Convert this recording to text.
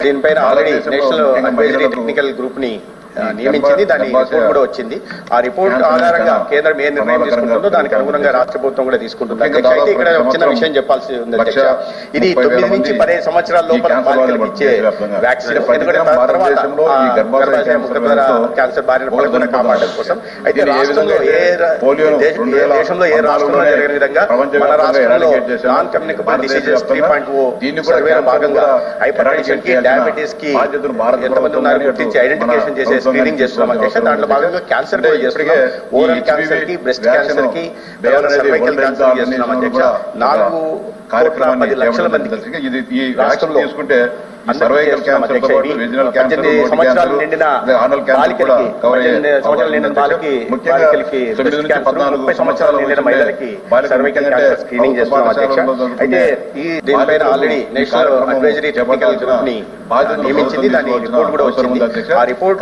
దీనిపైన already national advisory technical group ని నియమించింది. దాని రిపోర్ట్ కూడా వచ్చింది. ఆ రిపోర్ట్ ఆధారంగా కేంద్రం ఏ నిర్ణయం తీసుకుంటుందో దానికి అనుగుణంగా రాష్ట్ర ప్రభుత్వం కూడా తీసుకుంటుంది. అధ్యక్ష, అయితే ఇక్కడ ఒక చిన్న విషయం చెప్పాల్సి ఉంది అధ్యక్ష. ఇది 9 నుంచి 15 సంవత్సరాల లోపల బాలికలకు ఇచ్చే వ్యాక్సిన్. ఎందుకంటే తర్వాత గర్భాశయ ముఖద్వార క్యాన్సర్ బారిన పడకుండా కాపాడడం కోసం. అయితే రాష్ట్రంలో దేశంలో ఏ రాష్ట్రంలో జరిగిన విధంగా మన రాష్ట్రంలో నాన్ కమ్యూనికబుల్ డిసీజెస్ 3.0 సర్వేలో భాగంగా హైపర్ టెన్షన్ కి, డయాబెటీస్ కి ఎంతమంది ఉన్నారు గుర్తించి ఐడెంటిఫికేషన్ చేసే స్క్రీనింగ్ చేస్తున్నాం అధ్యక్ష. దాంట్లో భాగంగా క్యాన్సర్ కూడా చేస్తున్నాం. ఓరల్ క్యాన్సర్ కి, బ్రెస్ట్ క్యాన్సర్ కి, సర్వైకల్ క్యాన్సర్ చేస్తున్నాం అధ్యక్ష. 4,10,00,000 మందికి రాష్ట్రంలో తీసుకుంటే 18 సంవత్సరాలు నిండిన బాలికలకి, 30 సంవత్సరాలు నిండిన మహిళలకి సర్వైకల్ క్యాన్సర్ స్క్రీనింగ్ చేస్తున్నాం అధ్యక్ష. అయితే ఈ దీనిపైన already national advisory technical group ని నియమించింది. దాని రిపోర్ట్ కూడా వచ్చింది. ఆ రిపోర్ట్